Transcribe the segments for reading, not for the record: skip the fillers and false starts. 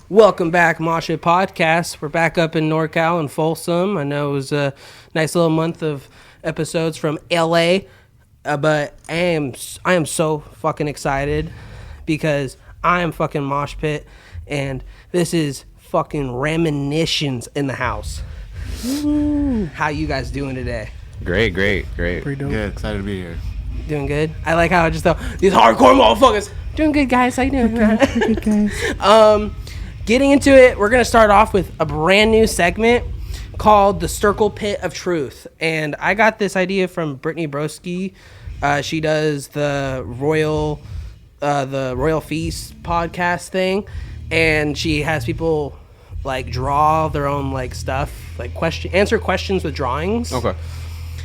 Welcome back, Mosh Pit Podcast. We're back up in NorCal and Folsom. I know it was a nice little month of episodes from LA, but I am so fucking excited because I am fucking Mosh Pit, and this is fucking Reminitions in the house. Woo. How you guys doing today? Great. Pretty dope. Good, excited to be here. Doing good. I like how I just thought these hardcore motherfuckers doing good, guys. How you doing? Good guys. Getting into it, we're gonna start off with a brand new segment called the Circle Pit of Truth, and I got this idea from Brittany Broski. She does the Royal Feast podcast thing, and she has people like draw their own like stuff, like answer questions with drawings. Okay.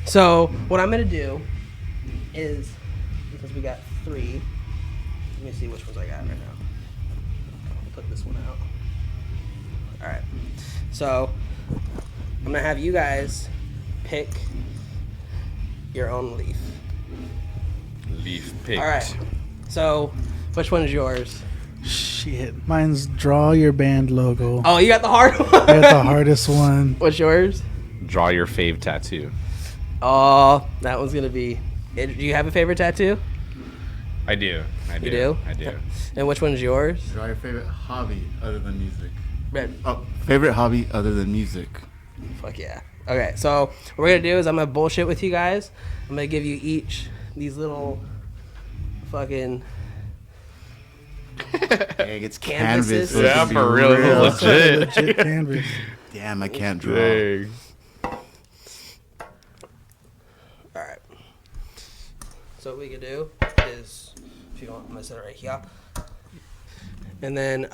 So what I'm gonna do is, because we got 3, let me see which ones I got right now. I'll put this one out. All right. So I'm gonna have you guys pick your own leaf. Leaf picked. All right. So which one is yours? Shit. Mine's draw your band logo. Oh, you got the hard one. I got the hardest one. What's yours? Draw your fave tattoo. Oh, that one's gonna be. Do you have a favorite tattoo? I do. You do? I do. And which one's yours? Draw your favorite hobby other than music. Red. Oh, favorite hobby other than music. Fuck yeah. Okay, so what we're gonna do is I'm gonna bullshit with you guys. I'm gonna give you each these little fucking Dang, it's Canvases. canvas. So Yeah, it's for real. Legit. Legit canvas. Damn, I can't draw. Dang. Alright. So what we can do is, if you want, I'm gonna set it right here. And then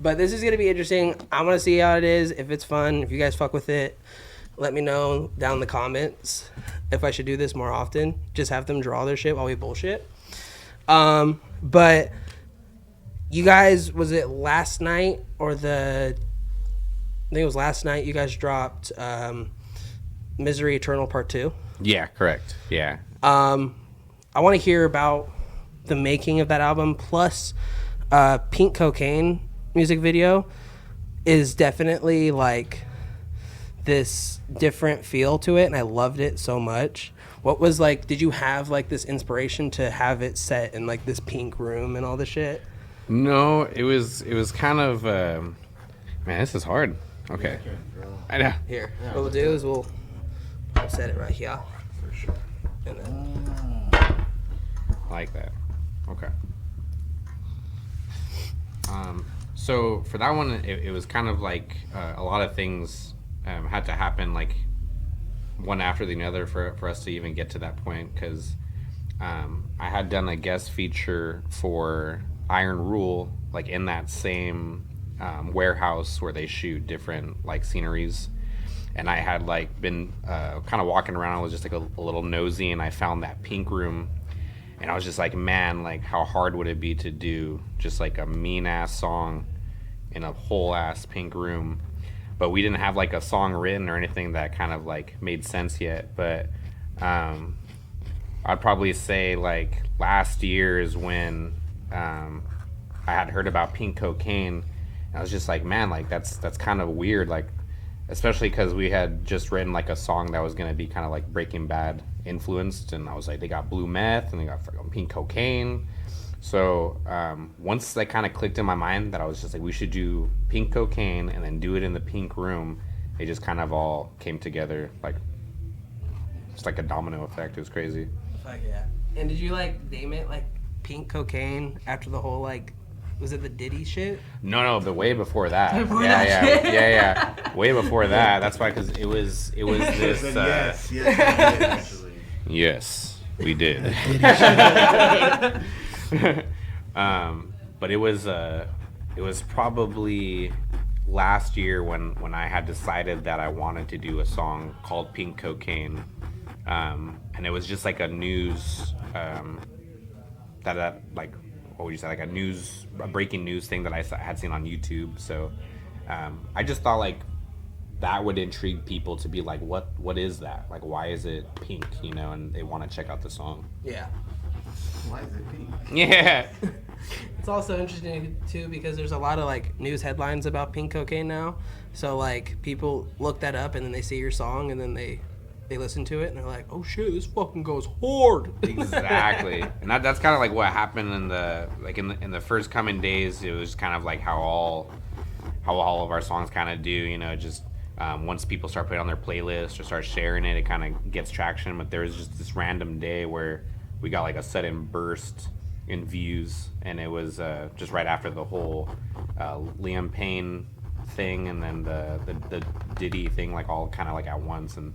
but this is gonna be interesting. I wanna see how it is, if it's fun, if you guys fuck with it. Let me know down in the comments if I should do this more often. Just have them draw their shit while we bullshit. But you guys, was it last night or I think it was last night you guys dropped Misery Eternal Part 2? Yeah, correct. Yeah. I want to hear about the making of that album, plus Pink Cocaine music video is definitely like this different feel to it, and I loved it so much. What was like, did you have like this inspiration to have it set in like this pink room and all this shit? No, it was kind of man, this is hard. Okay. I know. Here, what we'll do is we'll set it right here. For sure. And then I like that. Okay. So for that one, it was kind of like a lot of things had to happen like one after the other for us to even get to that point, because I had done a guest feature for Iron Rule, like in that same warehouse where they shoot different like sceneries, and I had like been kind of walking around. I was just like a little nosy, and I found that pink room, and I was just like, man, like how hard would it be to do just like a mean ass song in a whole ass pink room? But we didn't have like a song written or anything that kind of like made sense yet. But I'd probably say like last year is when I had heard about Pink Cocaine, and I was just like, man, like that's kind of weird, like especially because we had just written like a song that was gonna be kind of like Breaking Bad influenced, and I was like, they got blue meth and they got pink cocaine. So once that kind of clicked in my mind that I was just like, we should do Pink Cocaine and then do it in the pink room, it just kind of all came together like it's like a domino effect. It was crazy. fuck yeah. And did you like name it like Pink Cocaine after the whole like, was it the Diddy shit? No, but way before that. Before yeah, that yeah, shit? yeah. Way before that. That's why, because it was this. Yes, actually. Yes, we did. But it was probably last year when I had decided that I wanted to do a song called Pink Cocaine, and it was just like a news that like, what would you say, like a breaking news thing that I had seen on YouTube. So I just thought like that would intrigue people to be like, what is that? Like, why is it pink? You know, and they want to check out the song. Yeah. Why is it pink? Yeah. It's also interesting too because there's a lot of like news headlines about pink cocaine now. So like people look that up and then they see your song and then they listen to it and they're like, oh shit, this fucking goes hard. Exactly. And that's kind of like what happened in the first coming days. It was kind of like how all of our songs kind of do, you know, just once people start putting it on their playlist or start sharing it, it kind of gets traction. But there was just this random day where we got like a sudden burst in views, and it was just right after the whole Liam Payne thing and then the Diddy thing, like all kind of like at once. And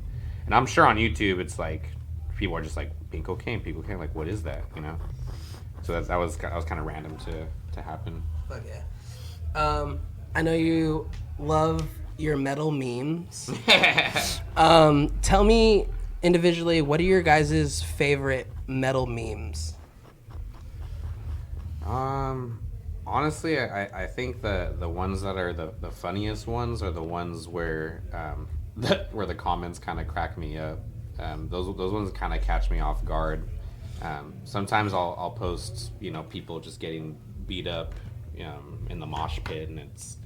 I'm sure on YouTube it's like people are just like pink cocaine, like what is that, you know? So that was kind of random to happen. Fuck yeah. I know you love your metal memes. Tell me individually, what are your guys' favorite metal memes? Honestly, I think the ones that are the funniest ones are the ones where where the comments kind of crack me up. Those ones kind of catch me off guard. Sometimes I'll post, you know, people just getting beat up in the mosh pit, and it's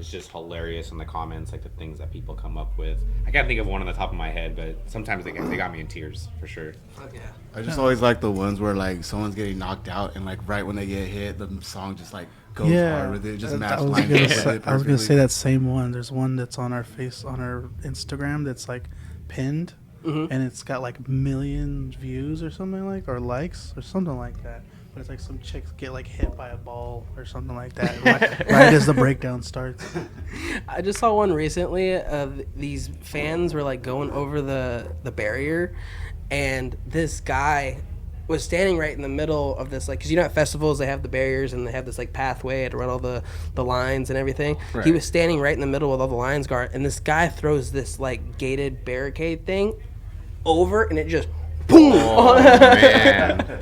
just hilarious in the comments, like the things that people come up with. I can't think of one on the top of my head, but sometimes they got me in tears for sure. Fuck yeah. I just always like the ones where like someone's getting knocked out and like right when they get hit, the song just like goes hard with it. It just matches lines with it perfectly. I was gonna say that same one. There's one that's on our Instagram that's like pinned, and it's got like million views or something like, or likes or something like that. But it's like some chicks get like hit by a ball or something like that right as the breakdown starts. I just saw one recently of these fans were like going over the barrier, and this guy was standing right in the middle of this, like, because you know at festivals they have the barriers and they have this like pathway to run all the lines and everything. Right. He was standing right in the middle with all the lines guard, and this guy throws this like gated barricade thing over, and it just boom. Oh, man.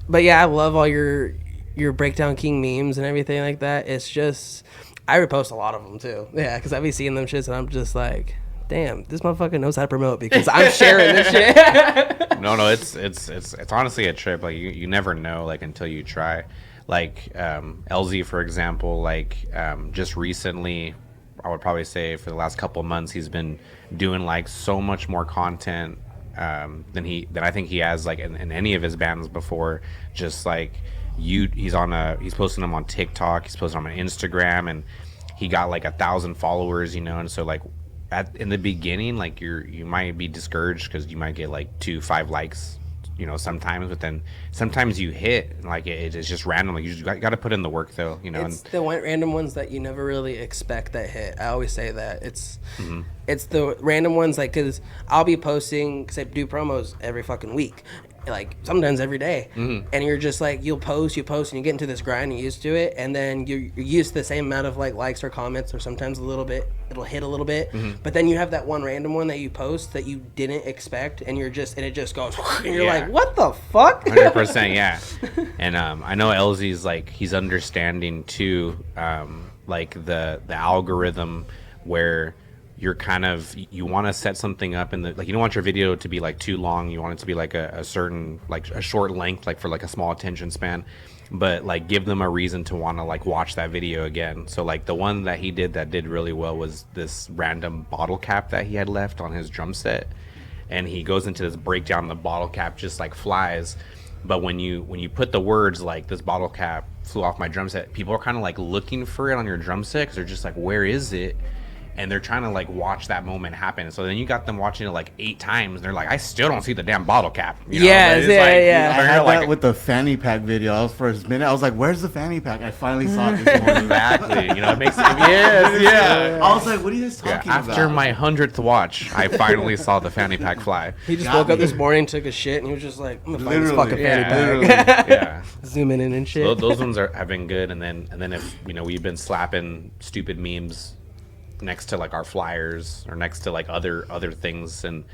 But yeah, I love all your Breakdown King memes and everything like that. It's just, I repost a lot of them too. Yeah, because I be seeing them shits and I'm just like, damn, this motherfucker knows how to promote because I'm sharing this shit. No, it's honestly a trip. Like you never know, like until you try. Like LZ, for example, like just recently, I would probably say for the last couple of months, he's been doing like so much more content than I think he has like in any of his bands before. Just like he's posting them on TikTok, he's posting them on Instagram, and he got like 1,000 followers, you know. And so like in the beginning, like you might be discouraged because you might get like 2-5 likes, you know, sometimes, but then sometimes you hit like it's just random. Like you just got to put in the work though, you know. It's the random ones that you never really expect that hit. I always say that it's the random ones, like, because I'll be posting, because I do promos every fucking week, like sometimes every day, and you're just like, you post and you get into this grind, you're used to it, and then you're used to the same amount of like likes or comments, or sometimes a little bit, it'll hit a little bit, but then you have that one random one that you post that you didn't expect, and it just goes, and you're like, what the fuck? 100%, yeah. And I know LZ's like, he's understanding too, like the algorithm where you're kind of, you want to set something up in the, like, you don't want your video to be like too long, you want it to be like a certain, like a short length, like for like a small attention span, but like give them a reason to want to like watch that video again. So like the one that he did that did really well was this random bottle cap that he had left on his drum set, and he goes into this breakdown, the bottle cap just like flies. But when you put the words like, this bottle cap flew off my drum set, people are kind of like looking for it on your drum set, because they're just like, where is it? And they're trying to like watch that moment happen. So then you got them watching it like 8 times, and they're like, I still don't see the damn bottle cap. You know? Yeah. I had that with the fanny pack video. I was for a minute, I was like, where's the fanny pack? I finally saw it this morning. Exactly. You know, it makes it, yeah. I was like, what are you guys talking about? After my 100th watch, I finally saw the fanny pack fly. He just woke up this morning, took a shit, and he was just like, I'm gonna find this fucking fanny pack. Yeah. Zooming in and shit. So those ones have been good. And then if, you know, we've been slapping stupid memes next to like our flyers or next to like other things, and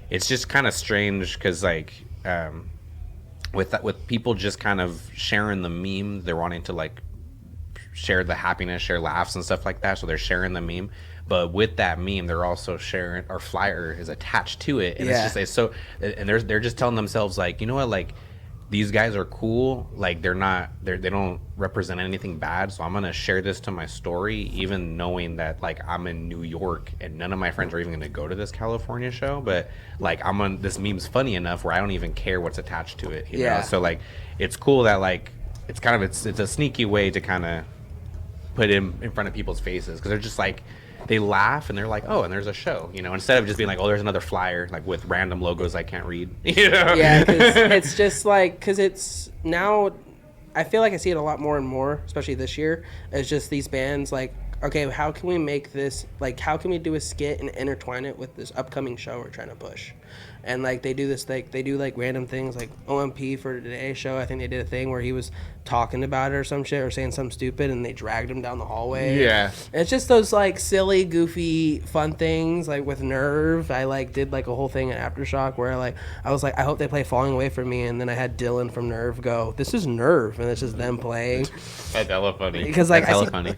it's just kind of strange because like with people just kind of sharing the meme, they're wanting to like share the happiness, share laughs and stuff like that, so they're sharing the meme, but with that meme they're also sharing, our flyer is attached to it, and it's so, and they're just telling themselves like, you know what, like these guys are cool. Like they don't represent anything bad. So I'm gonna share this to my story, even knowing that like I'm in New York and none of my friends are even gonna go to this California show. But like this meme's funny enough where I don't even care what's attached to it. You know? So like it's cool that like it's a sneaky way to kind of put him in front of people's faces, because they're just like, they laugh and they're like, oh, and there's a show, you know, instead of just being like, oh, there's another flyer like with random logos I can't read. You know? Yeah, cause it's just like, because it's now, I feel like I see it a lot more and more, especially this year. It's just these bands like, okay, how can we make this, like, how can we do a skit and intertwine it with this upcoming show we're trying to push? And like they do this, like they do like random things, like OMP for today's show. I think they did a thing where he was talking about it or some shit or saying something stupid, and they dragged him down the hallway. Yeah, and it's just those like silly, goofy, fun things. Like with Nerve, I like did like a whole thing at Aftershock where like I was like, I hope they play Falling Away From Me, and then I had Dylan from Nerve go, this is Nerve, and it's just them playing. That's hella funny. Because like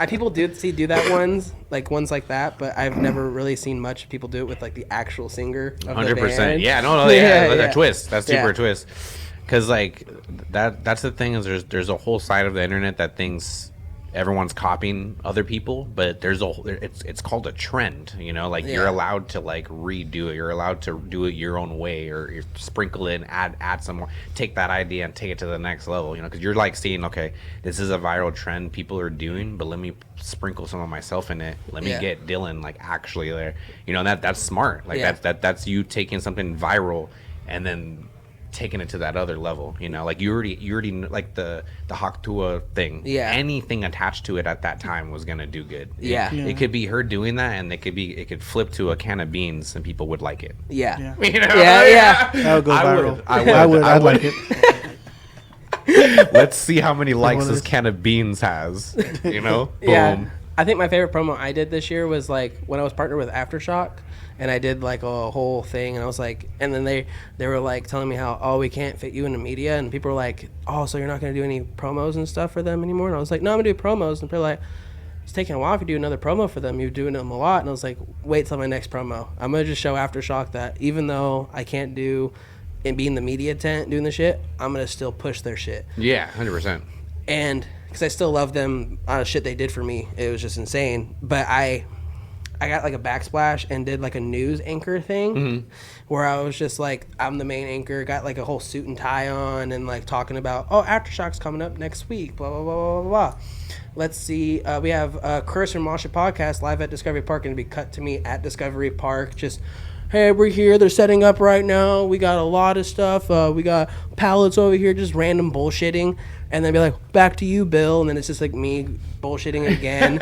people do that ones like that, but I've never really seen much people do it with like the actual singer of 100%. The band. Yeah. A twist. That's super twist. Because like that's the thing, is there's a whole side of the internet that thinks everyone's copying other people, but it's called a trend, you know, like you're allowed to like redo it, you're allowed to do it your own way, or you sprinkle in, add some more, take that idea and take it to the next level, you know, because you're like seeing, okay, this is a viral trend people are doing, but let me sprinkle some of myself in it, let me get Dylan like actually there, you know, and that's smart, like that's you taking something viral and then taking it to that other level, you know, like you already like the Haktua thing, anything attached to it at that time was gonna do good. It could be her doing that, and it could flip to a can of beans and people would like it. You know? That would go viral. I'd like it. Let's see how many likes this can of beans has, you know. Boom. I think my favorite promo I did this year was like when I was partnered with Aftershock, and I did like a whole thing, and I was like, and then they were like telling me how, oh, we can't fit you in the media, and people were like, oh, so you're not going to do any promos and stuff for them anymore? And I was like, no, I'm going to do promos. And they're like, it's taking a while if you do another promo for them. You're doing them a lot. And I was like, wait till my next promo. I'm going to just show Aftershock that even though I can't do and be in the media tent doing the shit, I'm going to still push their shit. Yeah, 100%. And because I still love them on shit they did for me. It was just insane. But I got like a backsplash and did like a news anchor thing where I was just like, I'm the main anchor, got like a whole suit and tie on and like talking about, oh, Aftershock's coming up next week, blah, blah, blah, blah, blah, blah. Let's see. We have Chris from Mosh Pit Podcast live at Discovery Park, going to be cut to me at Discovery Park. Just, hey, we're here. They're setting up right now. We got a lot of stuff. We got pallets over here, just random bullshitting. And then be like, back to you, Bill. And then it's just like me bullshitting again.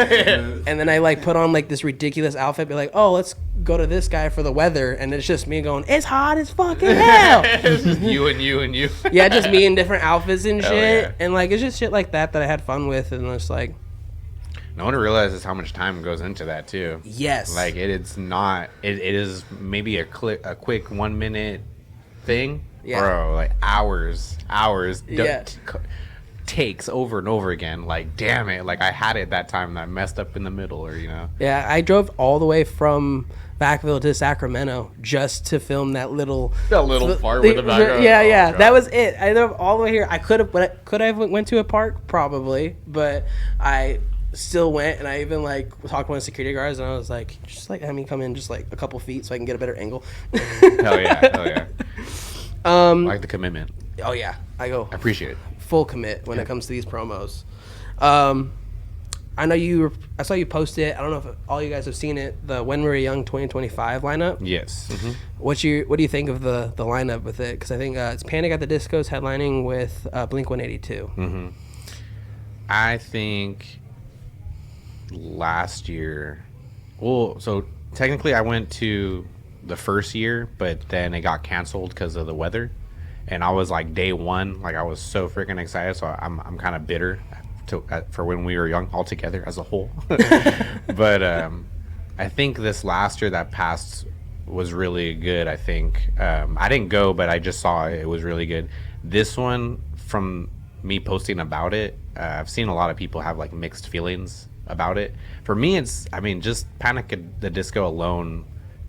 And then I like put on like this ridiculous outfit, be like, oh, let's go to this guy for the weather. And it's just me going, it's hot as fucking hell. It's just you and you. Yeah, just me in different outfits and shit. Yeah. And like, it's just shit like that I had fun with. And it's like, no one realizes how much time goes into that too. Yes. Like it is maybe a quick 1 minute thing. Yeah. Bro, like hours. Yeah. Takes over and over again. Like, damn it, like I had it that time and I messed up in the middle, or you know. Yeah, I drove all the way from Vacaville to Sacramento just to film that little part with the background. Yeah, that was it. I drove all the way here. I could have went to a park probably, but I still went, and I even like talked to one of the security guards, and I was like, just like have me come in just like a couple feet so I can get a better angle. Hell yeah. I like the commitment. Oh yeah, I appreciate it. Full commit when it comes to these promos. I know I saw you post it. I don't know if all you guys have seen it. The When We Were Young 2025 lineup. Yes. Mm-hmm. What do you think of the lineup with it? Because I think it's Panic at the Disco's headlining with Blink 182. Mm-hmm. I think last year. Well, so technically I went to the first year, but then it got canceled because of the weather. And I was like day one, like I was so freaking excited. So I'm kind of bitter for When We Were Young altogether as a whole. But I think this last year that passed was really good. I think I didn't go, but I just saw it was really good. This one, from me posting about it, I've seen a lot of people have like mixed feelings about it. For me, just Panic at the Disco alone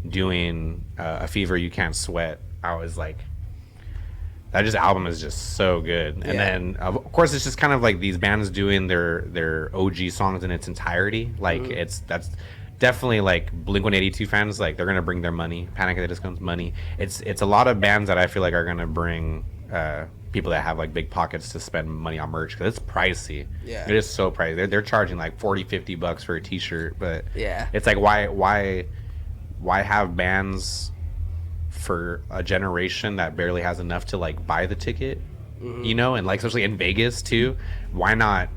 doing A Fever You Can't Sweat. I was like, that just album is just so good. And then of course it's just kind of like these bands doing their OG songs in its entirety. Like that's definitely like Blink-182 fans, like they're gonna bring their money. Panic at the Disco's money. It's a lot of bands that I feel like are gonna bring people that have like big pockets to spend money on merch, because it's pricey. It is so pricey. They're charging like $40-$50 for a t-shirt, but it's like why have bands for a generation that barely has enough to like buy the ticket, you know, and like especially in Vegas too, why not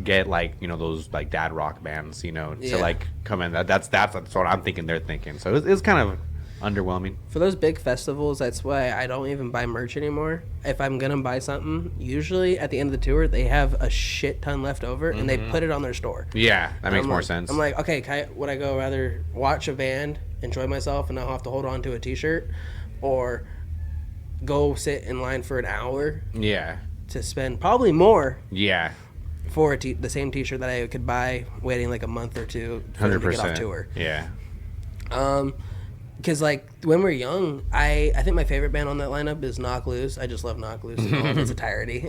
get like, you know, those like dad rock bands, you know, to like come in. That's what I'm thinking they're thinking. So it's kind of underwhelming for those big festivals. That's why I don't even buy merch anymore. If I'm gonna buy something, usually at the end of the tour they have a shit ton left over and they put it on their store. That makes more sense. I'm like, okay, would I go rather watch a band, enjoy myself, and not have to hold on to a t-shirt, or go sit in line for an hour to spend probably more for the same t-shirt that I could buy waiting like a month or two for them to get off tour. Because like when we're young, I think my favorite band on that lineup is Knock Loose. I just love Knock Loose in all of its entirety.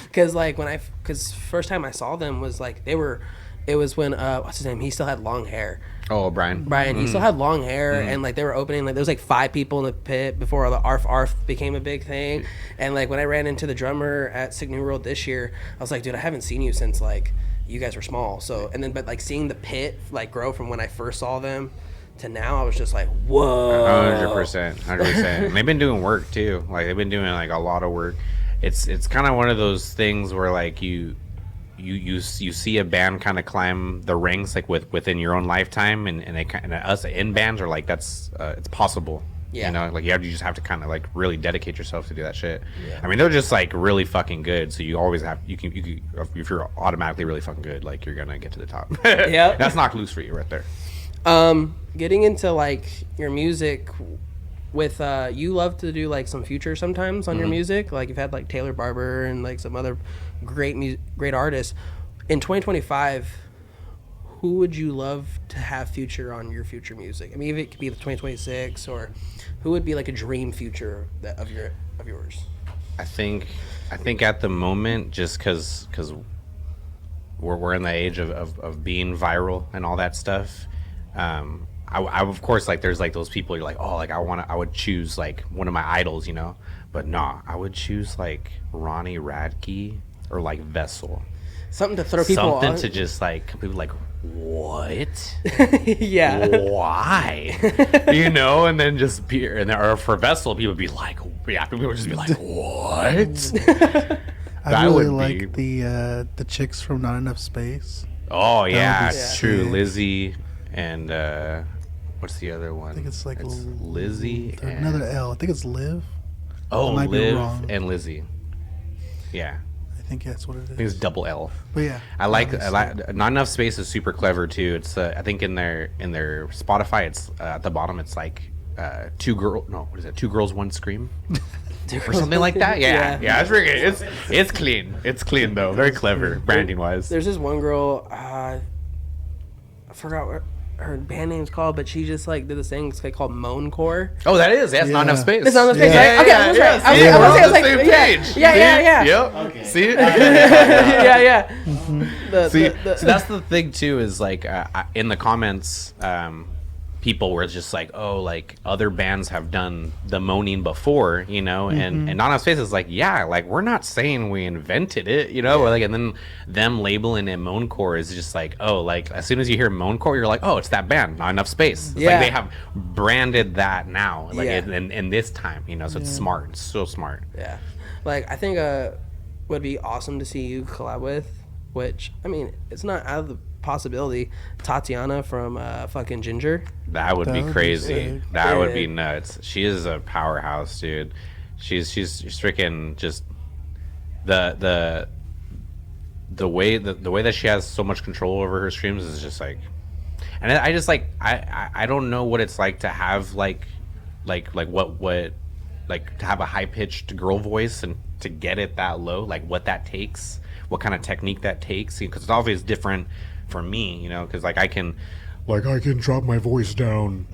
Because like because first time I saw them was like it was when what's his name? He still had long hair. Oh, Brian. He still had long hair, and like they were opening, like there was like 5 people in the pit before the Arf became a big thing. And like when I ran into the drummer at Sick New World this year, I was like, dude, I haven't seen you since like you guys were small. So but like seeing the pit like grow from when I first saw them to now, I was just like, whoa. 100%. And they've been doing work too. Like they've been doing like a lot of work. It's kind of one of those things where like you see a band kind of climb the ranks like within your own lifetime, and us in bands are like, that's it's possible. You know, like you just have to kind of like really dedicate yourself to do that shit. I mean, they're just like really fucking good, so you always have you can if you're automatically really fucking good, like you're gonna get to the top. That's Knock Loose for you right there. Getting into like your music with you love to do like some Future sometimes on your music, like you've had like Taylor Barber and like some other great artists. In 2025, who would you love to have Future on your Future music? I mean, if it could be the 2026, or who would be like a dream Future of yours? I think at the moment, just because we're in the age of being viral and all that stuff. I of course, like there's like those people you're like, oh, like I would choose like one of my idols, you know, but nah, I would choose like Ronnie Radke or like Vessel. Something to throw people on. Something to just like people like, what? Why? You know, and then just or for Vessel, people would be like, people would just be like, what? I really like the chicks from Not Enough Space. Oh yeah, it's true. Lizzie and what's the other one? I think it's like Lizzie and another L. I think it's Liv. Oh, Liv and Lizzie. Yeah. I think that's what it is. I think it's double L. But yeah, I like Not Enough Space is super clever too. It's I think in their Spotify, it's at the bottom. It's like two girls, one scream, or something like that. Yeah. It's clean. It's clean though. Very clever branding wise. There's this one girl. I forgot what her band name's called, but she just like did this thing called Moancore. Oh, that is. That's Not Enough Space. It's Not Enough Space, right? Okay, I was right. We're on the same page. Yeah. Yep. Okay. See it? Yeah. See, that's the thing too. Is like in the comments, people were just like, oh, like other bands have done the moaning before, you know, and Not Enough Space is like, yeah, like we're not saying we invented it, you know, like, and then them labeling it Moancore is just like, oh, like as soon as you hear Moancore, you're like, oh, it's that band, Not Enough Space. It's like they have branded that now, like in this time, you know, so it's smart. It's so smart. Yeah, like I think would be awesome to see you collab with, which I mean, it's not out of the possibility, Tatiana from fucking Ginger. That would be crazy. That would be nuts. She is a powerhouse, dude. She's freaking just the way that she has so much control over her streams is just like, and I just like I don't know what it's like to have like what like to have a high pitched girl voice and to get it that low, like what that takes, what kind of technique that takes, because it's obviously different for me, you know, because like I can like, I can drop my voice down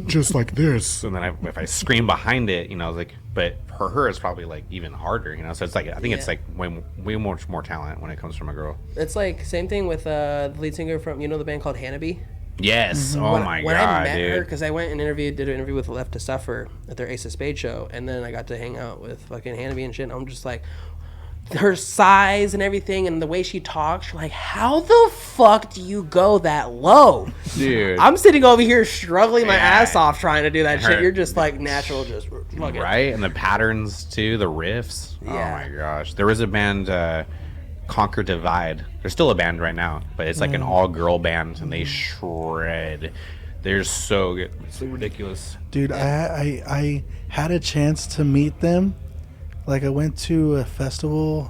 just like this. And then if I scream behind it, you know, like, but for her, it's probably like even harder, you know. So it's like I think it's like way more talent when it comes from a girl. It's like same thing with the lead singer from the band called Hannibal. Yes. Oh my god, when I met dude. her, because I went and did an interview with Left to Suffer at their Ace of Spades show, and then I got to hang out with fucking Hannibal and shit. And I'm just like, her size and everything, and the way she talks, like, how the fuck do you go that low, dude? I'm sitting over here struggling my ass off trying to do that shit. You're just like natural, just fucking right, and the patterns too, the riffs. Yeah. Oh my gosh, there was a band, Conquer Divide. They're still a band right now, but it's like an all-girl band, and they shred. They're so good. It's so ridiculous, dude. I had a chance to meet them. Like, I went to a festival,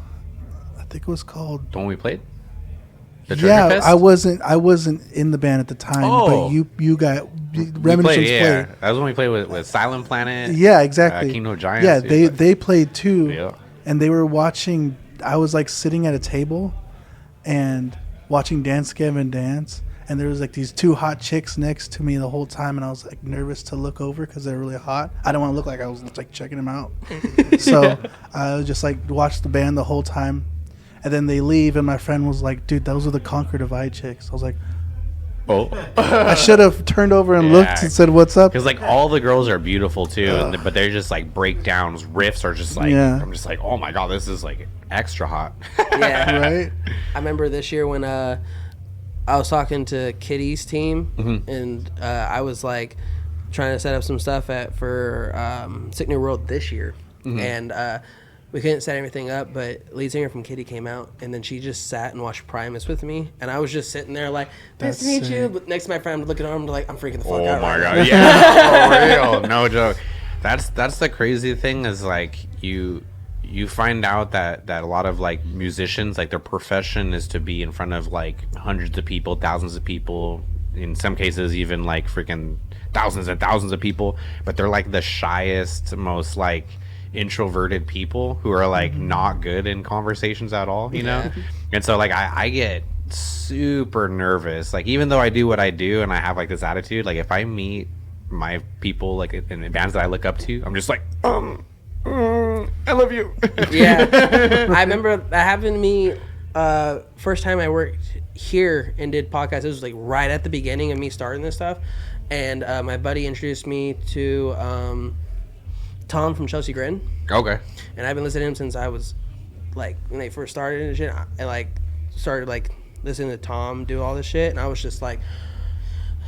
I think it was called... The one we played? The yeah, Fest? I wasn't in the band at the time, but you got... Reminitions played. That was when we played with Silent Planet. Yeah, exactly. Kingdom Giants. Yeah, they played too. Yeah. And they were watching... I was, like, sitting at a table and watching Dance Gavin dance. And there was like these two hot chicks next to me the whole time, and I was like nervous to look over because they're really hot. I don't want to look like I was like checking them out. So I was just like watched the band the whole time, and then they leave, and my friend was like, "Dude, those are the Conquer Divide chicks." I was like, "Oh, I should have turned over and looked and said, what's up?" Because like all the girls are beautiful too, but they're just like breakdowns, riffs are just like I'm just like, oh my god, this is like extra hot. Yeah, right. I remember this year when I was talking to Kitty's team, and I was like trying to set up some stuff for Sick New World this year, and we couldn't set everything up, but lead singer from Kitty came out, and then she just sat and watched Primus with me, and I was just sitting there like, nice to meet you, but next to my friend, I'm looking at him like, I'm freaking the fuck out. Oh my god, now. yeah, for real, no joke. That's the crazy thing is like you find out that a lot of like musicians, like their profession is to be in front of like hundreds of people, thousands of people, in some cases even like freaking thousands and thousands of people, but they're like the shyest, most like introverted people who are like not good in conversations at all, you know? And so like I get super nervous, like even though I do what I do and I have like this attitude, like if I meet my people like in bands that I look up to, I'm just like I love you. Yeah, I remember that happened to me first time I worked here and did podcasts. It was like right at the beginning of me starting this stuff, and my buddy introduced me to Tom from Chelsea Grin. Okay. And I've been listening to him since I was like when they first started and shit. I like started like listening to Tom do all this shit, and I was just like,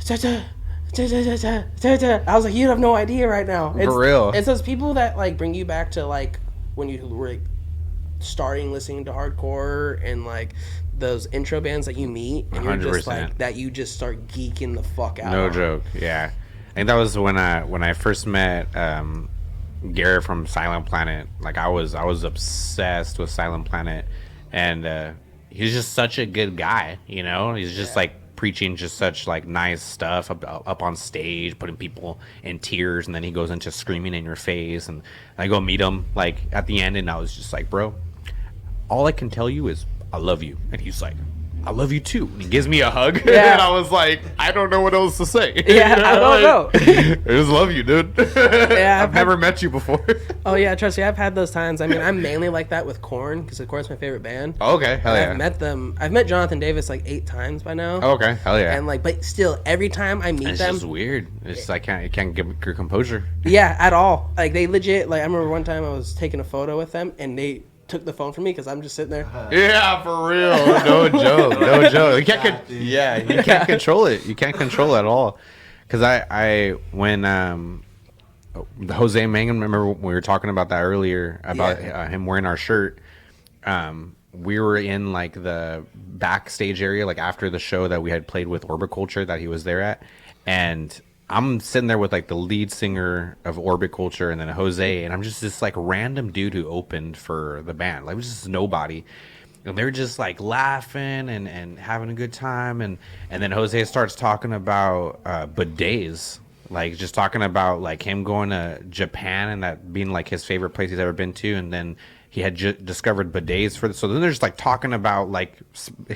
I was like, you have no idea right now. For real. It's those people that like bring you back to like when you were like, starting listening to hardcore and like those intro bands that you meet, and you're just like that you just start geeking the fuck out. No joke. Yeah, I think that was when I first met Garrett from Silent Planet. Like I was obsessed with Silent Planet, and he's just such a good guy. You know, he's just like preaching just such like nice stuff up on stage, putting people in tears, and then he goes into screaming in your face. And I go meet him like at the end, and I was just like, bro, all I can tell you is I love you. And he's like, I love you too. And he gives me a hug. Yeah. And I was like, I don't know what else to say. Yeah, I don't know. I just love you, dude. Yeah, I've never met you before. Oh yeah, trust me, I've had those times. I mean, I'm mainly like that with Korn because Korn's my favorite band. Oh, okay, hell yeah. I've met them. I've met Jonathan Davis like 8 times by now. Oh, okay, hell yeah. And like, but still, every time I meet it's them, just weird. It's I can't get your composure. Yeah, at all. Like they legit. Like I remember one time I was taking a photo with them, and they took the phone from me because I'm just sitting there. Yeah, for real. No joke. No joke. You can't control it. You can't control it at all. Because when Jose Mangum, remember when we were talking about that earlier about him wearing our shirt. We were in like the backstage area, like after the show that we had played with Orbit Culture that he was there at, and I'm sitting there with like the lead singer of Orbit Culture and then Jose, and I'm just this like random dude who opened for the band. Like it was just nobody. And they're just like laughing and having a good time. And then Jose starts talking about bidets, like just talking about like him going to Japan and that being like his favorite place he's ever been to. And then he had discovered bidets for this. So then they're just like talking about like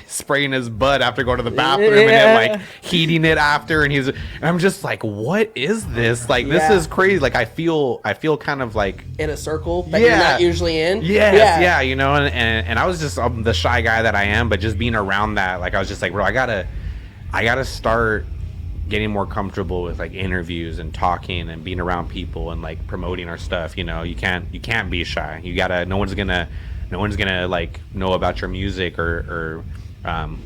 spraying his butt after going to the bathroom and then like heating it after. And I'm just like, what is this? Like, this is crazy. Like, I feel kind of like in a circle that you're not usually in. Yeah. You know, and I was just the shy guy that I am, but just being around that, like, I was just like, bro, I gotta start getting more comfortable with like interviews and talking and being around people and like promoting our stuff. You know, you can't be shy. You gotta, no one's gonna like know about your music or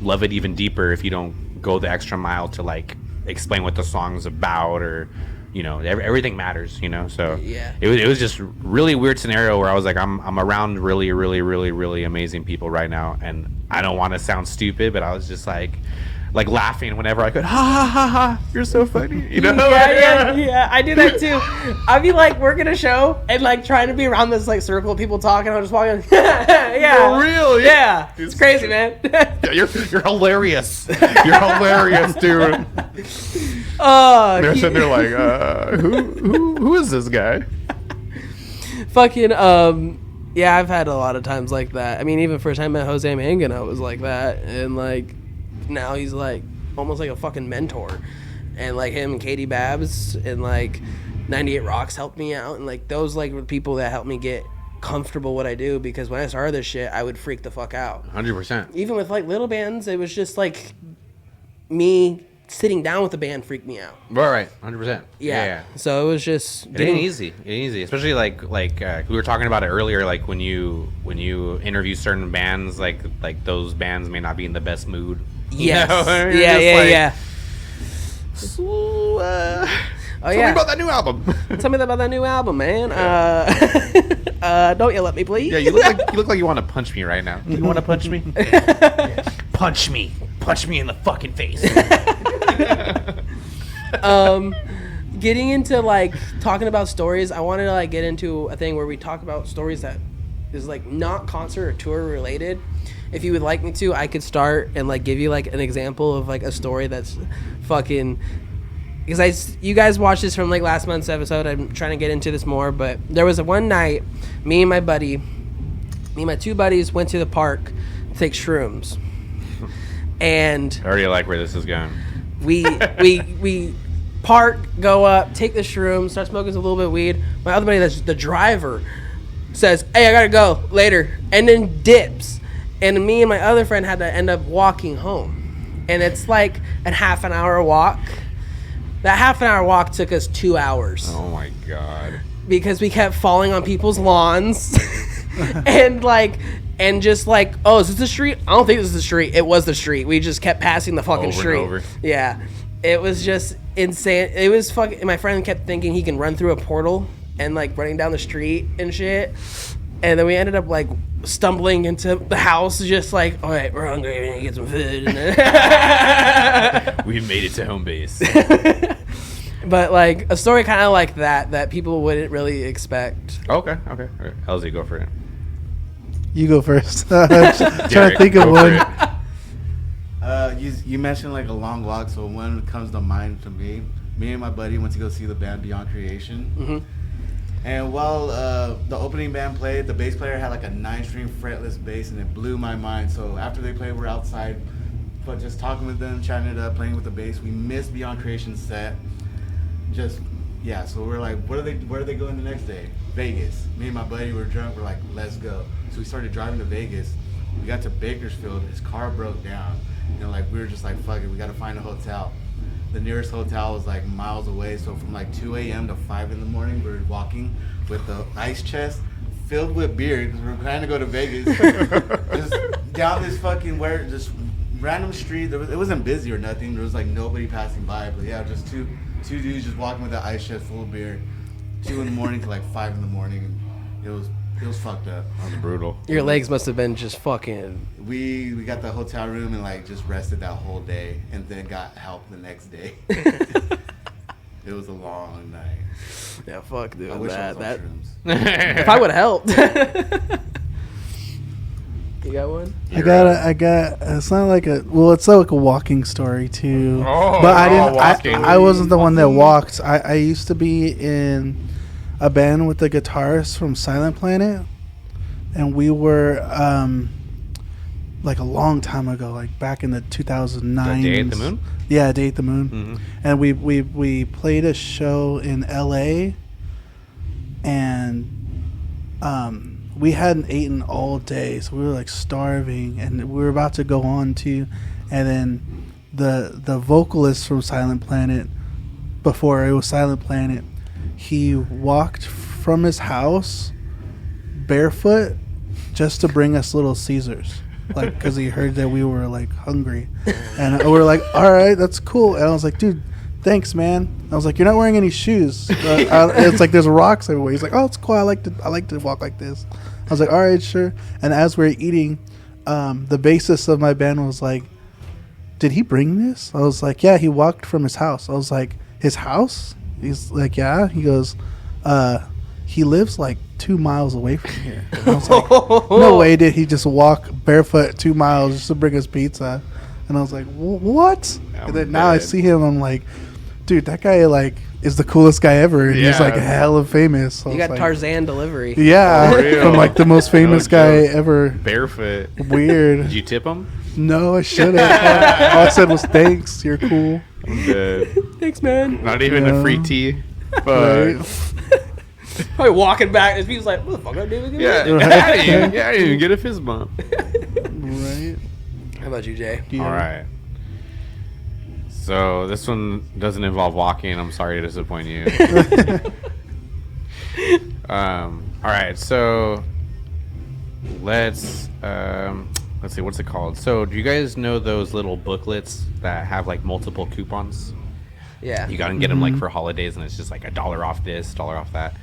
love it even deeper if you don't go the extra mile to like explain what the song's about, or, you know, everything matters, you know. So it was just really weird scenario where I was like, I'm around really, really, really, really amazing people right now, and I don't want to sound stupid, but I was just like laughing whenever I could. Ha ha ha ha! You're so funny, you know. Yeah. I do that too. I'd be like working a show and like trying to be around this like circle of people talking. I'm just walking. For real? Yeah. It's crazy, man. You're hilarious. You're hilarious, dude. Oh, they're sitting there like, who is this guy? Fucking yeah. I've had a lot of times like that. I mean, even first time I met Jose Mangano was like that, and like. Now he's like almost like a fucking mentor, and like him and Katie Babs and like 98 Rocks helped me out, and like those like were people that helped me get comfortable what I do, because when I started this shit I would freak the fuck out 100%. Even with like little bands, it was just like me sitting down with the band freaked me out. Right 100%. Yeah. So it was just it ain't easy, especially like we were talking about it earlier, like when you interview certain bands, like those bands may not be in the best mood. Yes. You know? Yeah. So, tell me about that new album. Tell me about that new album, man. Don't yell at me, please. Yeah, you look like you want to punch me right now. You want to punch me? Punch me. Punch me in the fucking face. Getting into like talking about stories, I wanted to like get into a thing where we talk about stories that is like not concert or tour related. If you would like me to, I could start and like give you like an example of like a story that's fucking, because you guys watched this from like last month's episode. I'm trying to get into this more, but there was one night, me and my two buddies went to the park to take shrooms, and I already like where this is going. We park, go up, take the shrooms, start smoking a little bit of weed. My other buddy, that's the driver, says, "Hey, I gotta go later," and then dips. And me and my other friend had to end up walking home. And it's like a half an hour walk. That half an hour walk took us 2 hours. Oh my God. Because we kept falling on people's lawns. and just like, oh, is this the street? I don't think this is the street. It was the street. We just kept passing the fucking street. Over. Yeah. It was just insane. It was fucking, my friend kept thinking he can run through a portal and like running down the street and shit. And then we ended up like stumbling into the house, just like, all right, we're hungry, we're gonna get some food. We made it to home base. But like a story kind of like that people wouldn't really expect. Okay. LZ, go for it. You go first. Trying to think of one. You mentioned like a long walk, so one comes to mind to me. Me and my buddy went to go see the band Beyond Creation. Mm-hmm. And while the opening band played, the bass player had like a 9-string fretless bass, and it blew my mind. So after they played, we're outside, but just talking with them, chatting it up, playing with the bass. We missed Beyond Creation's set. So we're like, where are they going the next day? Vegas. Me and my buddy were drunk. We're like, let's go. So we started driving to Vegas. We got to Bakersfield. His car broke down. And like we were just like, fuck it, we got to find a hotel. The nearest hotel was like miles away, so from like 2 a.m. to 5 in the morning, we were walking with the ice chest filled with beer because we were planning to go to Vegas. Just down this fucking just random street. It wasn't busy or nothing. There was like nobody passing by, but yeah, just two dudes just walking with the ice chest full of beer, 2 in the morning to like 5 in the morning. It was fucked up. That was brutal. Your legs must have been just fucking. We got the hotel room and like just rested that whole day, and then got help the next day. It was a long night. Yeah, fuck, dude. I wish I was on shrooms. If I would have helped. You got one? I got. It's not like it's like a walking story too. Oh, but I didn't. walking. I wasn't the one that walked. I used to be in a band with the guitarist from Silent Planet, and we were like a long time ago, like back in the 2009. Day at the Moon? Yeah, Day at the Moon. Mm-hmm. And we played a show in LA, and we hadn't eaten all day, so we were like starving, and we were about to go on to, and then the vocalist from Silent Planet, before it was Silent Planet, he walked from his house barefoot just to bring us Little Caesars, like, because he heard that we were like hungry, and we were like, all right, that's cool. And I was like, dude, thanks, man. I was like, you're not wearing any shoes. It's like there's rocks everywhere. He's like, oh, it's cool. I like to walk like this. I was like, all right, sure. And as we were eating, the bassist of my band was like, did he bring this? I was like, yeah, he walked from his house. I was like, his house? He's like, yeah. He goes, he lives like 2 miles away from here. And I was like, no way did he just walk barefoot 2 miles just to bring us pizza. And I was like, what? And then now I see him, I'm like, dude, that guy like is the coolest guy ever. And he's like hella famous. So you got like, Tarzan delivery. Yeah, from like the most famous guy ever. Barefoot. Weird. Did you tip him? No, I shouldn't. All I said was thanks. You're cool. I'm good. Thanks, man. Not even a free tea. But Right. Probably walking back, and people's like, what the fuck I do? yeah, I didn't even get a fist bump. Right. How about you, Jay? All right. So this one doesn't involve walking. I'm sorry to disappoint you. All right. So let's see. What's it called? So do you guys know those little booklets that have like multiple coupons? Yeah. You gotta get them like for holidays, and it's just like $1 off this, $1 off that.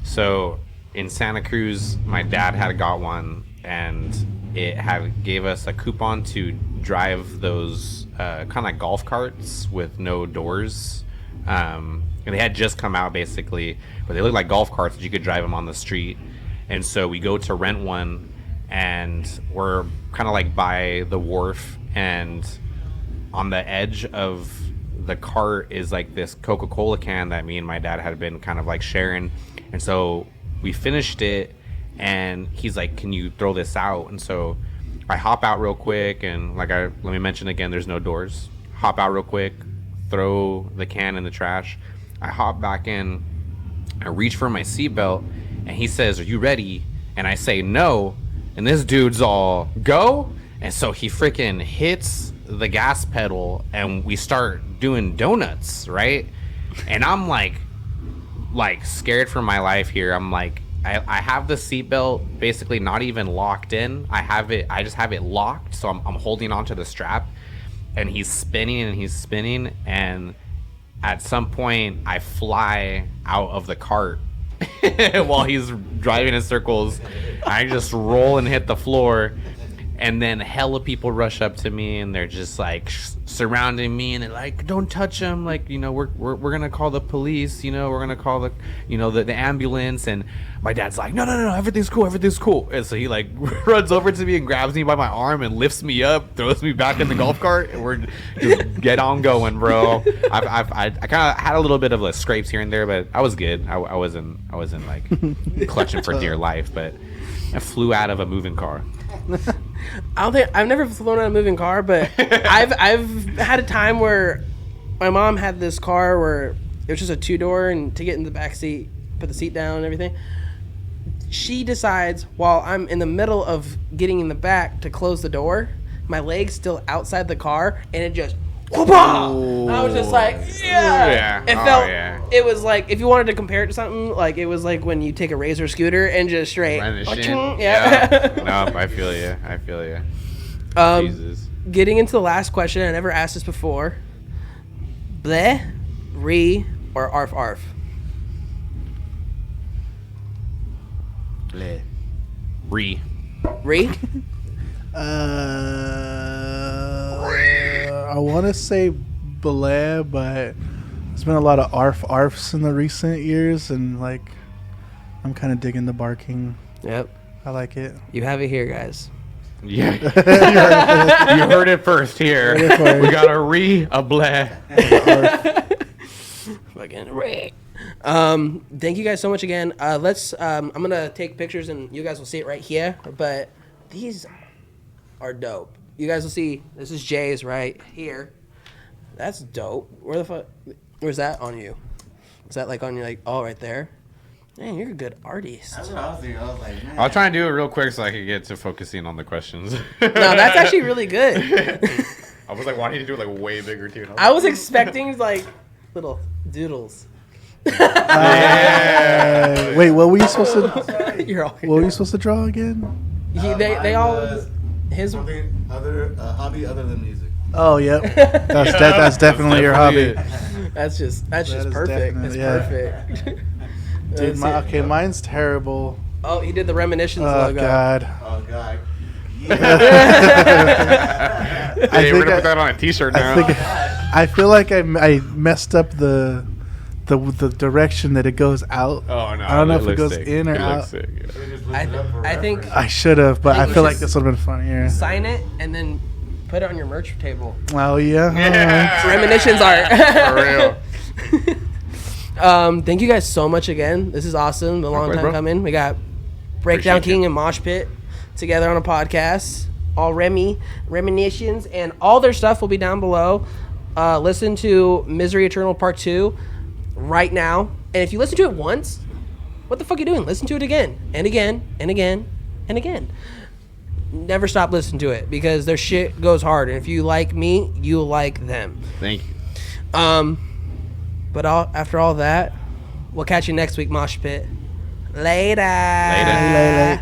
So in Santa Cruz, my dad had got one, and it gave us a coupon to drive those kind of like golf carts with no doors. And they had just come out basically, but they look like golf carts that you could drive them on the street. And so we go to rent one, and we're kind of like by the wharf, and on the edge of the cart is like this Coca-Cola can that me and my dad had been kind of like sharing. And so we finished it, and he's like, can you throw this out? And so I hop out real quick, and like let me mention again, there's no doors. Hop out real quick, throw the can in the trash. I hop back in, I reach for my seatbelt, and he says, are you ready? And I say no, and this dude's all go. And so he freaking hits the gas pedal, and we start doing donuts, right? And I'm like scared for my life here. I'm like, I have the seatbelt basically not even locked in. I just have it locked, so I'm holding onto the strap, and he's spinning, and at some point I fly out of the cart while he's driving in circles. I just roll and hit the floor, and then hella people rush up to me, and they're just like surrounding me, and they're like, don't touch him, like, you know, we're gonna call the police, you know, we're gonna call the ambulance. And my dad's like, no, everything's cool. And so he like runs over to me and grabs me by my arm and lifts me up, throws me back in the golf cart, and we're just get on going, bro. I kind of had a little bit of like scrapes here and there, but I was good. I wasn't like clutching for dear life, but I flew out of a moving car. I've never flown on a moving car, but I've had a time where my mom had this car where it was just a 2-door, and to get in the back seat, put the seat down and everything, she decides while I'm in the middle of getting in the back to close the door, my leg's still outside the car, and it just whoop-ah! I was just like, yeah. It felt. It was like, if you wanted to compare it to something, like it was like when you take a Razor scooter and just straight. Yeah. No, I feel you. Jesus. Getting into the last question, I never asked this before. Bleh, re, or arf arf? Bleh. Re. I want to say bleh, but there's been a lot of arfs in the recent years, and like I'm kind of digging the barking. Yep. I like it. You have it here, guys. Yeah. You heard it first here. We got a bleh. Fucking re. Thank you guys so much again. Let's. I'm gonna take pictures and you guys will see it right here. But these are dope. You guys will see. This is Jay's right here. That's dope. Where the fuck? Where's that on you? Is that like on you? Like all right there. Man, you're a good artist. That's what I was thinking. I was like, man. I'll try and do it real quick so I can get to focusing on the questions. No, that's actually really good. I was like wanting to do it like way bigger too. I was expecting like little doodles. Wait, what were you supposed to? You're all. What were you supposed to draw again? They all. His. Something other hobby other than music. Oh, yep. That's definitely your hobby. That's just is perfect. definitely- That's yeah. perfect. Dude, Let's see. mine's terrible. Oh, he did the Reminitions Oh logo. God. Oh god. Hey, think we're gonna I- put that on a T-shirt now. I feel like I messed up the direction that it goes out. Oh no! I don't know if it looks goes sick. in or It out. looks sick, yeah. I think I should have, but think I we feel like should this would have been funnier. sign it and then put it on your merch table. Oh yeah. Yeah. Reminitions art. For real. Thank you guys so much again. This is awesome. A long Okay, time bro. coming. We got Breakdown Appreciate King you. and Mosh Pit together on a podcast. All Reminitions, and all their stuff will be down below. Listen to Misery Eternal Part 2 right now. And if you listen to it once, what the fuck are you doing? Listen to it again and again and again and again. Never stop listening to it because their shit goes hard. And if you like me, you'll like them. Thank you. But after all that, we'll catch you next week, Mosh Pit. Later. Later. Lay.